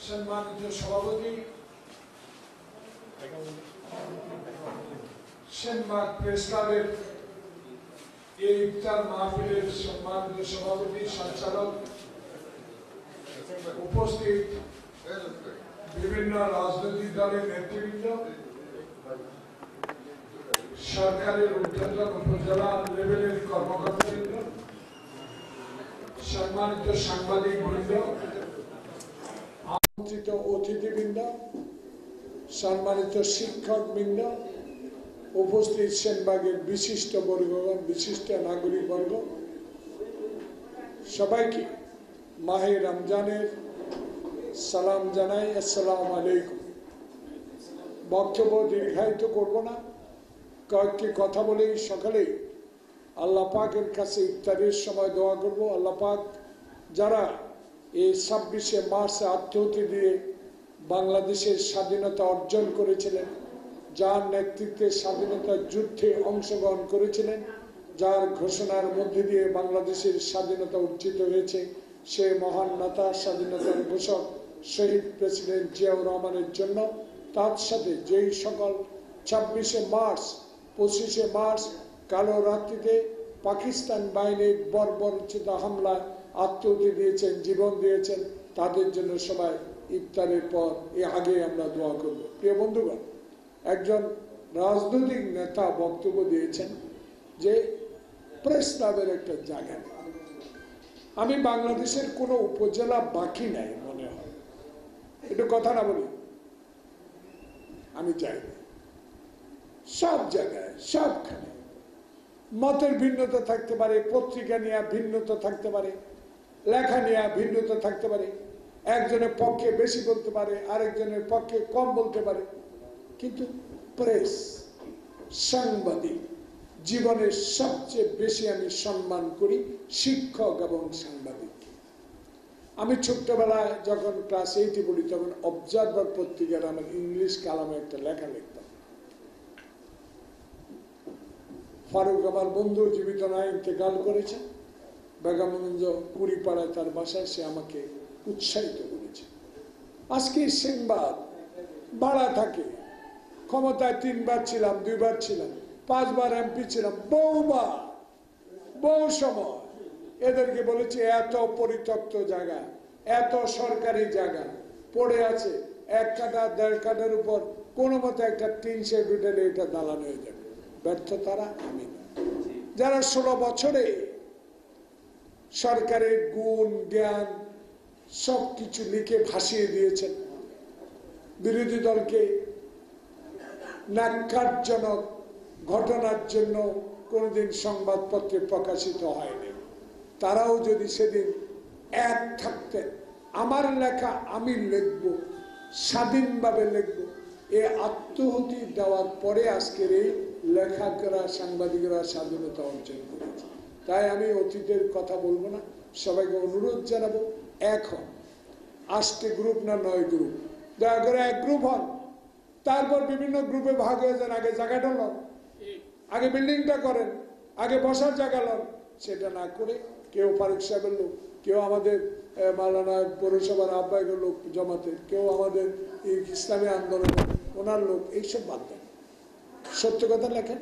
সম্মানিত সভাপতি, সেনবাগ প্রেস ক্লাবের এই ইফতার মাহফিলের সম্মানিত সভাপতি, সঞ্চালক, উপস্থিত বিভিন্ন রাজনৈতিক দলের নেতৃবৃন্দ, সরকারের ঊর্ধ্বতন উপজেলা লেভেলের কর্মকর্তাবৃন্দ, সম্মানিত সাংবাদিক বৃন্দ, আমন্ত্রিত অতিথিবৃন্দ, সম্মানিত শিক্ষক বৃন্দ, উপস্থিত সেনবাগের বিশিষ্ট বর্গগণ, বিশিষ্ট নাগরিক বর্গ, সবাইকে মাহে রমজানের সালাম জানাই। আসসালামু আলাইকুম। বক্তব্য দীর্ঘায়িত করব না, কয়েকটি কথা বলেই সকালে আল্লাহ পাকের কাছে ইফতারের সময় দোয়া করব। আল্লাহ পাক যারা এই 26শে মার্চে আত্মাহুতি দিয়ে বাংলাদেশের স্বাধীনতা অর্জন করেছিলেন, যার নেতৃত্বে স্বাধীনতা যুদ্ধে অংশগ্রহণ করেছিলেন, যার ঘোষণার মধ্যে দিয়ে বাংলাদেশের স্বাধীনতা অর্জিত হয়েছে, সে মহান নেতা, স্বাধীনতার ঘোষক শহীদ প্রেসিডেন্ট জিয়াউর রহমানের জন্য, তার সাথে যেই সকল 26শে মার্চ 25শে মার্চ কালো রাত্রিতে পাকিস্তান বাহিনীর বর্বরোচিত হামলায় আত্মাহুতি দিয়েছেন, জীবন দিয়েছেন, তাদের জন্য সবাই ইফতারের পর আগে আমরা দোয়া করব। প্রিয় বন্ধুগণ, একজন রাজনৈতিক নেতা বক্তব্য দিয়েছেন যে প্রেস ক্লাবের একটা জায়গা নেই। আমি বাংলাদেশের কোনো উপজেলা বাকি নাই মনে হয়, একটু কথা না বলি, আমি চাই সব জায়গায় সবখানে মতের ভিন্নতা থাকতে পারে, পত্রিকা নিয়ে ভিন্নতা থাকতে পারে, লেখা নিয়ে ভিন্নতা থাকতে পারে, একজনের পক্ষে বেশি বলতে পারে, আরেকজনের পক্ষে কম বলতে পারে, কিন্তু প্রেস, সাংবাদিক, জীবনের সবচেয়ে বেশি আমি সম্মান করি শিক্ষক এবং সাংবাদিক। আমি ছোট্টবেলায় যখন ক্লাস 8-এ পড়ি তখন অবজারভার পত্রিকার আমার ইংলিশ কালামে একটা লেখা লিখতাম। ফারুক আমার বন্ধু, জীবিত নাই, ইন্তেকাল করেছে, বেগমগঞ্জ কুড়িপাড়ায় তার বাসায়, সে আমাকে উৎসাহিত করেছে। আজকে সেনবাগ ভাড়া থাকে, ক্ষমতায় 3 বার ছিলাম, 2 বার ছিলাম, 5 বার এমপি ছিলাম, বহুবার, বহু সময় এদেরকে বলেছি এত পরিত্যক্ত জায়গা, এত সরকারি জায়গা পড়ে আছে, 1 কাঠা 1.5 কাঠার উপর কোনো মতে একটা টিন শেড উঠেলে এটা দালান হয়ে যাবে। ব্যর্থ তারা, আমি না। যারা 16 বছরে সরকারের গুণ জ্ঞান সবকিছু লিখে ভাসিয়ে দিয়েছেন, বিরোধী দলকে ন্যাক্কারজনক ঘটনার জন্য কোনোদিন সংবাদপত্রে প্রকাশিত হয়নি, তারাও যদি সেদিন এক থাকতেন, আমার লেখা আমি লিখব, স্বাধীনভাবে লিখব, এ আত্মাহুতি দেওয়ার পরে আজকের এই লেখকরা, সাংবাদিকরা স্বাধীনতা অর্জন করেছে। তাই আমি অতীতের কথা বলবো না, সবাইকে অনুরোধ জানাবো, এখন 8টে গ্রুপ না 9 গ্রুপ, দয়া করে 1 গ্রুপ হন, তারপর বিভিন্ন গ্রুপে ভাগ হয়ে যান। আগে জায়গাটা লন, আগে বিল্ডিংটা করেন, আগে বসার জায়গা লন। সেটা না করে কেউ ফারুক সাহেবের লোক, কেউ আমাদের মাওলানা পৌরসভার আহ্বায়কের লোক জমাতে, কেউ আমাদের ইসলামী আন্দোলনের ওনার লোক, এইসব বাদ দেন। সত্য কথা লেখেন,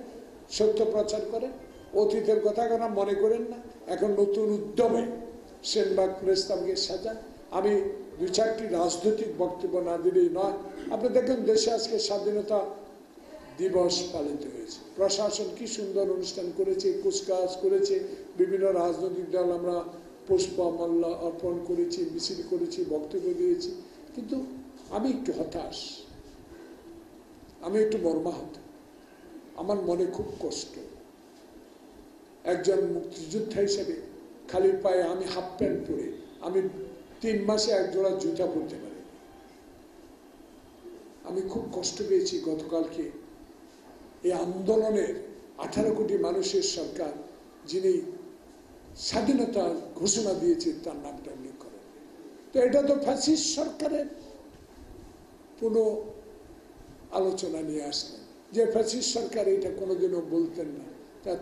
সত্য প্রচার করেন, অতীতের কথা কেন মনে করেন না। এখন নতুন উদ্যমে সেনবাগ প্রেস ক্লাবকে সাজান। আমি 2-4টি রাজনৈতিক বক্তব্য না দিলেই নয়। আপনি দেখেন দেশে আজকে স্বাধীনতা দিবস পালিত হয়েছে, প্রশাসন কি সুন্দর অনুষ্ঠান করেছে, কুচকাওয়াজ করেছে, বিভিন্ন রাজনৈতিক দল আমরা পুষ্পমাল্য অর্পণ করেছি, মিছিল করেছি, বক্তব্য দিয়েছি। কিন্তু আমি একটু হতাশ, আমি একটু মর্মাহত, আমার মনে খুব কষ্ট। একজন মুক্তিযোদ্ধা হিসেবে খালি পায়ে আমি হাফ প্যান্ট পরে, আমি 3 মাসে 1 জোড়া জুতা পরতে পারি। আমি খুব কষ্ট পেয়েছি গতকালকে এই আন্দোলনের 18 কোটি মানুষের সরকার, যিনি স্বাধীনতার ঘোষণা দিয়েছে, তার নামটা উল্লেখ করেন। তো এটা তো ফ্যাসিস্ট সরকারের পুরো আলোচনা নিয়ে আসলেন, যে ফ্যাসিস্ট সরকার এটা কোনোদিনও বলতেন না।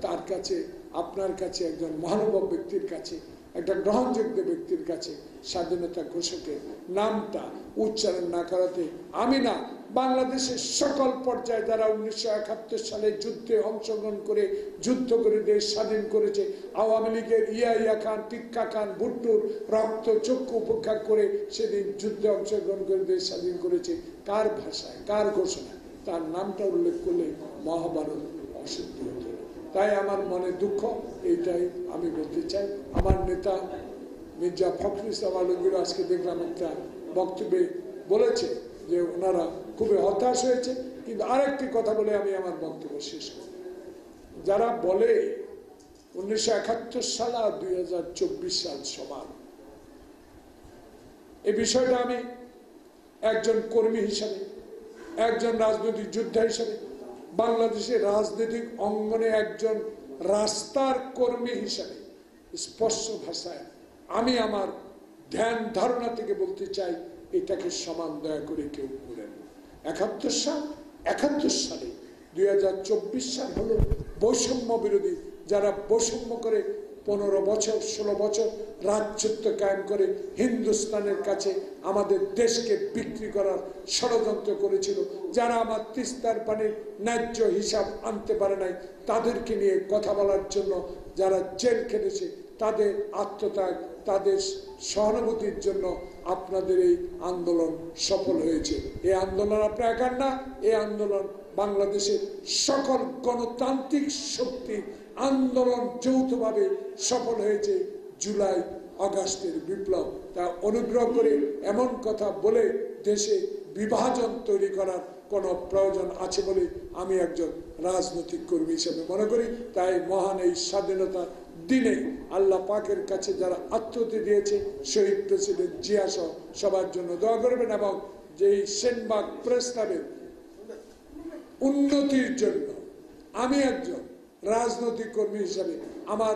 তার কাছে, আপনার কাছে, একজন মহানুভব ব্যক্তির কাছে একটা গ্রহণযোগ্য ব্যক্তির কাছে স্বাধীনতা ঘোষকের নামটা উচ্চারণ না করাতে আমি না, বাংলাদেশের সকল পর্যায়ে যারা 1971 সালে যুদ্ধে অংশগ্রহণ করে যুদ্ধ করে দেশ স্বাধীন করেছে, আওয়ামী লীগের ইয়া খান, টিক্কা খান, ভুট্টোর রক্ত চক্ষু উপেক্ষা করে সেদিন যুদ্ধে অংশগ্রহণ করে দেশ স্বাধীন করেছে, কার ভাষায়, কার ঘোষণা, তার নামটা উল্লেখ করলে মহাভারত অসিদ্ধ হতো। তাই আমার মনে দুঃখ, এইটাই আমি বলতে চাই। আমার নেতা মির্জা ফখরুল ইসলাম আলমগীর আজকে দেখলাম একটা বক্তব্যে বলেছে যে ওনারা খুবই হতাশ হয়েছে। কিন্তু আরেকটি কথা বলে আমি আমার বক্তব্য শেষ করি। যারা বলে 1971 সাল আর 2024 সাল সমান, এই বিষয়টা আমি একজন কর্মী হিসাবে, একজন রাজনৈতিক যোদ্ধা হিসাবে, বাংলাদেশের রাজনৈতিক অঙ্গনে একজন রাস্তার কর্মী হিসাবে স্পষ্ট ভাষায় আমি আমার ধ্যান ধারণা থেকে বলতে চাই, এটাকে সমান দয়া করে কেউ করেন। 71 সালে 2024 সাল হলো বৈষম্য বিরোধী, যারা বৈষম্য করে 15 বছর 16 বছর রাজত্ব কায়েম করে হিন্দুস্তানের কাছে আমাদের দেশকে বিক্রি করার ষড়যন্ত্র করেছিল, যারা আমার তিস্তার পানির ন্যায্য হিসাব আনতে পারে নাই, তাদেরকে নিয়ে কথা বলার জন্য যারা জেল খেটেছে, তাদের আত্মত্যাগ, তাদের সহানুভূতির জন্য আপনাদের এই আন্দোলন সফল হয়েছে। এই আন্দোলন আপনার একার না, এই আন্দোলন বাংলাদেশের সকল গণতান্ত্রিক শক্তির আন্দোলন যৌথভাবে সফল হয়েছে। জুলাই আগস্টের বিপ্লব, তা অনুগ্রহ করে এমন কথা বলে দেশে বিভাজন তৈরি করার কোনো প্রয়োজন আছে বলে আমি একজন রাজনৈতিক কর্মী হিসেবে মনে করি। তাই মহান এই স্বাধীনতার দিনে আল্লাহ পাকের কাছে যারা আত্মহত্যা দিয়েছে, শহীদ প্রেসিডেন্ট জিয়া সহ সবার জন্য দোয়া করবেন, এবং যেই সেনবাগ প্রেস ক্লাবের উন্নতির জন্য আমি একজন রাজনৈতিক কর্মী হিসাবে আমার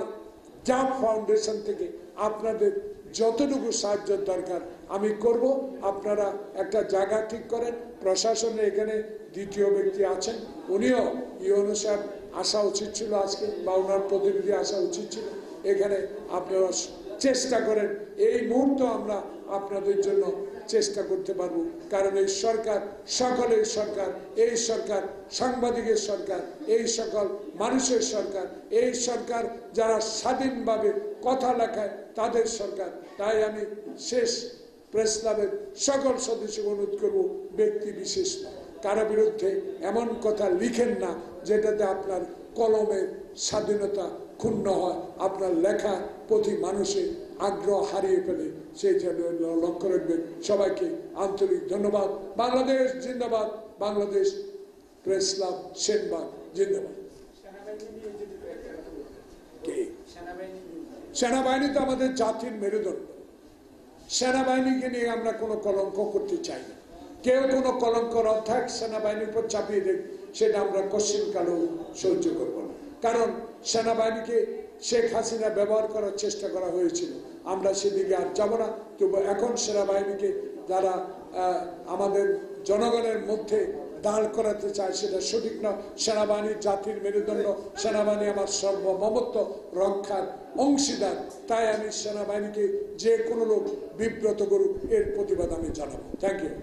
জাপ ফাউন্ডেশন থেকে আপনাদের যতটুকু সাহায্যের দরকার আমি করব। আপনারা একটা জায়গা ঠিক করেন, প্রশাসনে এখানে দ্বিতীয় ব্যক্তি আছেন, উনিও ইউনো সাহেব আসা উচিত ছিল আজকে, বা ওনার প্রতিনিধি আসা উচিত ছিল এখানে। আপনারা চেষ্টা করেন, এই মুহূর্তে আমরা আপনাদের জন্য চেষ্টা করতে পারবো, কারণ এই সরকার সকলের সরকার, এই সরকার সাংবাদিকের সরকার, এই সকল মানুষের সরকার, এই সরকার যারা স্বাধীনভাবে কথা লেখায় তাদের সরকার। তাই আমি শেষ প্রেস ক্লাবের সকল সদস্যকে অনুরোধ করব, ব্যক্তি বিশেষ না, কারো বিরুদ্ধে এমন কথা লিখেন না যেটাতে আপনার কলমের স্বাধীনতা ক্ষুণ্ণ হয়, আপনার লেখা প্রতি মানুষের আগ্রহ হারিয়ে ফেলে, সেই জন্য লক্ষ্য রাখবেন। সবাইকে আন্তরিক ধন্যবাদ। বাংলাদেশ জিন্দাবাদ, বাংলাদেশ প্রেস ক্লাব সেনবাগ জিন্দাবাদ। সেনাবাহিনী তো আমাদের জাতির মেরুদণ্ড, সেনাবাহিনীকে নিয়ে আমরা কোনো কলঙ্ক করতে চাই না। কেউ কোনো কলঙ্কর অধ্যায় সেনাবাহিনীর উপর চাপিয়ে দেন, সেটা আমরা কোশ্চিনকালেও সহ্য করব না। কারণ সেনাবাহিনীকে শেখ হাসিনা ব্যবহার করার চেষ্টা করা হয়েছিল, আমরা সেদিকে আর যাব না। তবু এখন সেনাবাহিনীকে যারা আমাদের জনগণের মধ্যে দাঁড় করাতে চায়, সেটা সঠিক না। সেনাবাহিনী জাতির মেরুদণ্ড, সেনাবাহিনী আমার সর্বমমত্ব রক্ষার অংশীদার। তাই আমি সেনাবাহিনীকে যে কোনো লোক বিব্রত করুক, এর প্রতিবাদ আমি জানাবো। Thank you.